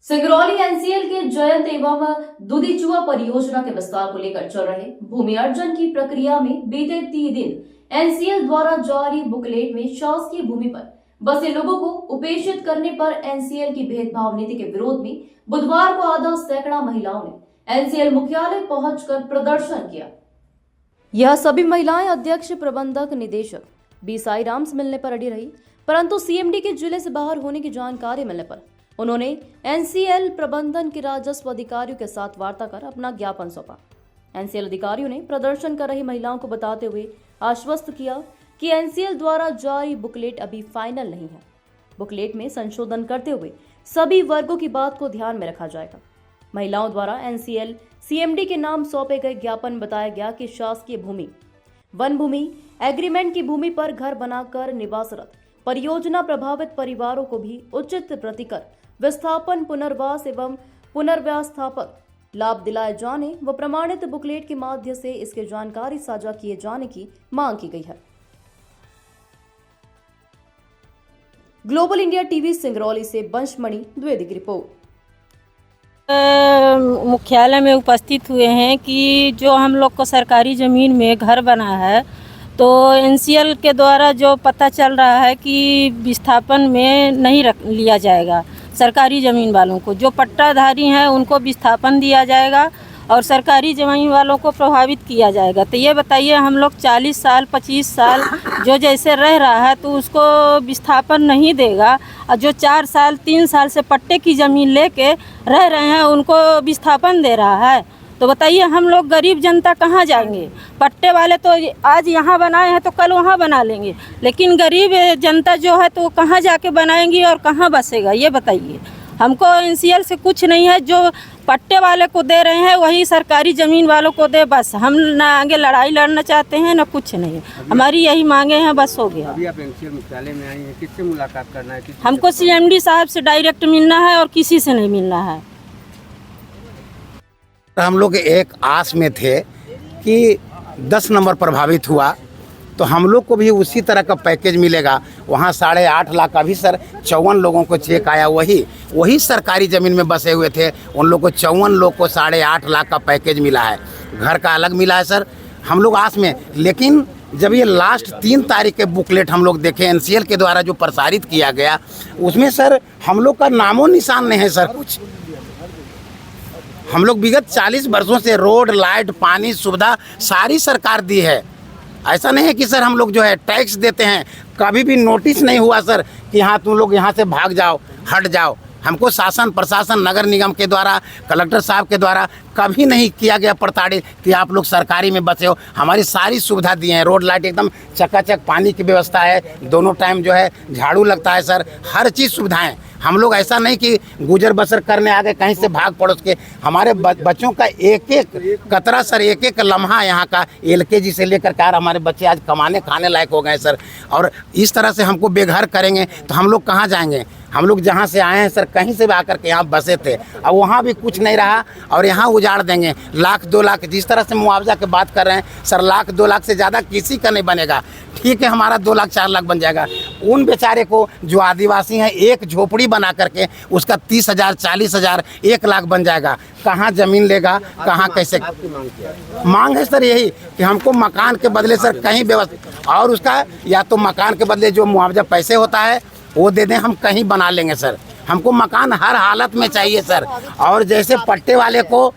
Singrauli NCL के जयंत एवं दुधीचुआ परियोजना के विस्तार को लेकर चल रहे भूमि अर्जन की प्रक्रिया में बीते 3 दिन एनसीएल द्वारा जारी बुकलेट में शासकीय भूमि पर बसे लोगों को उपेक्षित करने पर एनसीएल की भेदभाव नीति के विरोध में बुधवार को आधा सैकड़ा महिलाओं ने एनसीएल मुख्यालय पहुंचकर प्रदर्शन किया। यह सभी महिलाएं अध्यक्ष, प्रबंधक, निदेशक बी साईराम से मिलने पर अड़ी रही, परंतु सीएमडी के जिले से बाहर होने की जानकारी मिलने पर उन्होंने एनसीएल प्रबंधन के राजस्व अधिकारियों के साथ वार्ता कर अपना ज्ञापन सौंपा। एनसीएल अधिकारियों ने प्रदर्शन कर रही महिलाओं को बताते हुए आश्वस्त किया कि एनसीएल द्वारा जारी बुकलेट अभी फाइनल नहीं है। बुकलेट में संशोधन करते हुए सभी वर्गों की बात को ध्यान में रखा जाएगा। महिलाओं द्वारा एनसीएल सीएमडी के नाम सौंपे गए ज्ञापन बताया गया कि शासकीय भूमि, वन भूमि, एग्रीमेंट की भूमि पर घर बनाकर निवासरत परियोजना प्रभावित परिवारों को भी उचित प्रतिकर विस्थापन, पुनर्वास एवं पुनर्व्यवस्थापक लाभ दिलाए जाने व प्रमाणित बुकलेट के माध्यम से इसकी जानकारी साझा किए जाने की मांग की गई है। ग्लोबल इंडिया टीवी सिंगरौली से बंशमणि द्विवेदी की रिपोर्ट। मुख्यालय में उपस्थित हुए हैं कि जो हम लोग को सरकारी ज़मीन में घर बना है, तो एनसीएल के द्वारा जो पता चल रहा है कि विस्थापन में नहीं लिया जाएगा। सरकारी ज़मीन वालों को, जो पट्टाधारी हैं उनको विस्थापन दिया जाएगा और सरकारी ज़मीन वालों को प्रभावित किया जाएगा। तो ये बताइए, हम लोग 40 साल 25 साल जो जैसे रह रहा है तो उसको विस्थापन नहीं देगा, और जो 4 साल 3 साल से पट्टे की ज़मीन लेके रह रहे हैं उनको विस्थापन दे रहा है। तो बताइए, हम लोग गरीब जनता कहाँ जाएंगे? पट्टे वाले तो आज यहाँ बनाए हैं तो कल वहाँ बना लेंगे, लेकिन गरीब जनता जो है तो कहाँ जाके बनाएंगी और कहाँ बसेगा? ये बताइए। हमको एनसीएल से कुछ नहीं है, जो पट्टे वाले को दे रहे हैं वही सरकारी ज़मीन वालों को दे, बस। हम ना आगे लड़ाई लड़ना चाहते हैं ना कुछ नहीं, हमारी यही मांगे हैं, बस हो गया। अभी आप एनसीएल मुख्यालय में आई हैं, किससे मुलाकात करना है? हमको सीएमडी साहब से डायरेक्ट मिलना है और किसी से नहीं मिलना है। हम लोग एक आस में थे कि 10 नंबर प्रभावित हुआ तो हम लोग को भी उसी तरह का पैकेज मिलेगा। वहाँ 8.5 लाख का भी सर 54 लोगों को चेक आया, वही सरकारी ज़मीन में बसे हुए थे, उन लोग को 54 लोग को 8.5 लाख का पैकेज मिला है। घर का अलग मिला है सर, हम लोग आस में। लेकिन जब ये लास्ट 3 तारीख के बुकलेट हम लोग देखे एनसीएल के द्वारा जो प्रसारित किया गया, उसमें सर हम लोग का नामो निशान नहीं है सर कुछ। हम लोग विगत 40 वर्षों से रोड, लाइट, पानी सुविधा सारी सरकार दी है। ऐसा नहीं है कि सर हम लोग जो है टैक्स देते हैं, कभी भी नोटिस नहीं हुआ सर कि हाँ तुम लोग यहाँ से भाग जाओ, हट जाओ। हमको शासन प्रशासन, नगर निगम के द्वारा, कलेक्टर साहब के द्वारा कभी नहीं किया गया प्रताड़ित कि आप लोग सरकारी में बसे हो। हमारी सारी सुविधा दी है, रोड लाइट एकदम चकाचक, पानी की व्यवस्था है, दोनों टाइम जो है झाड़ू लगता है सर, हर चीज़ सुविधाएं। हम लोग ऐसा नहीं कि गुजर बसर करने आ गए कहीं से भाग पड़ोस के। हमारे बच्चों का एक एक कतरा सर, एक एक लम्हा यहाँ का एलकेजी से लेकर के हमारे बच्चे आज कमाने खाने लायक हो गए सर। और इस तरह से हमको बेघर करेंगे तो हम लोग कहाँ जाएंगे? हम लोग जहाँ से आए हैं सर, कहीं से भी आकर के यहाँ बसे थे, अब वहाँ भी कुछ नहीं रहा और यहाँ उजाड़ देंगे। 1-2 लाख जिस तरह से मुआवजा की बात कर रहे हैं सर, 1-2 लाख से ज़्यादा किसी का नहीं बनेगा। ठीक है, हमारा 2 लाख 4 लाख बन जाएगा। उन बेचारे को जो आदिवासी हैं, एक झोपड़ी बना करके उसका 30,000 40,000 1 लाख बन जाएगा। कहाँ ज़मीन लेगा, कहाँ कैसे? मांग है सर यही कि हमको मकान के बदले सर कहीं व्यवस्था, और उसका या तो मकान के बदले जो मुआवजा पैसे होता है वो दे दें, हम कहीं बना लेंगे सर। हमको मकान हर हालत में चाहिए सर। और जैसे पट्टे वाले को,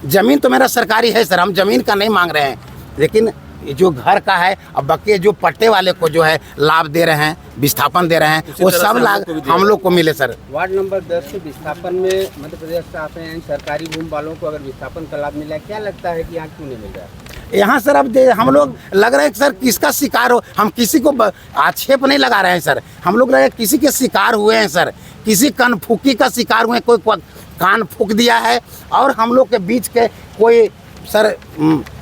ज़मीन तो मेरा सरकारी है सर, हम ज़मीन का नहीं मांग रहे हैं, लेकिन जो घर का है अब बाकी जो पट्टे वाले को जो है लाभ दे रहे हैं, विस्थापन दे रहे हैं, वो सब लाभ हम लोग को मिले सर। वार्ड नंबर 10 से विस्थापन में मध्य प्रदेश से आते हैं सरकारी भूमि वालों को अगर विस्थापन का लाभ मिला है, क्या लगता है कि यहाँ क्यों नहीं मिल रहा है? यहाँ सर अब हम लोग लग रहे हैं सर किसका शिकार हो। हम किसी को आक्षेप नहीं लगा रहे हैं सर, हम लोग लग रहे हैं किसी के शिकार हुए हैं सर, किसी कनफूकी का शिकार हुए, कोई कान फूक दिया है और हम लोग के बीच के कोई सर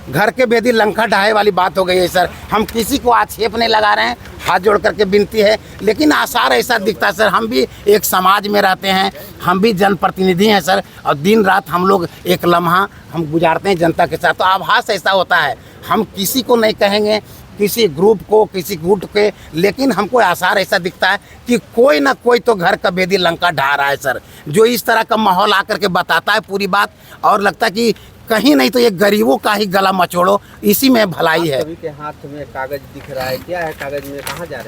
घर के बेदी लंका ढाए वाली बात हो गई है सर। हम किसी को आक्षेप नहीं लगा रहे हैं, हाथ जोड़ करके विनती है, लेकिन आसार ऐसा दिखता है सर, हम भी एक समाज में रहते हैं, हम भी जनप्रतिनिधि हैं सर, और दिन रात हम लोग एक लम्हा हम गुजारते हैं जनता के साथ। तो आभास ऐसा होता है, हम किसी को नहीं कहेंगे किसी ग्रुप को, किसी गुट के, लेकिन हमको आसार ऐसा दिखता है कि कोई ना कोई तो घर का बेदी लंका ढा रहा है सर, जो इस तरह का माहौल आकर के बताता है पूरी बात। और लगता है कि कहीं नहीं तो ये गरीबों का ही गला मचोड़ो, इसी में भलाई है। सभी के हाथ में कागज दिख रहा है, क्या है कागज में, कहाँ जा रहे हैं?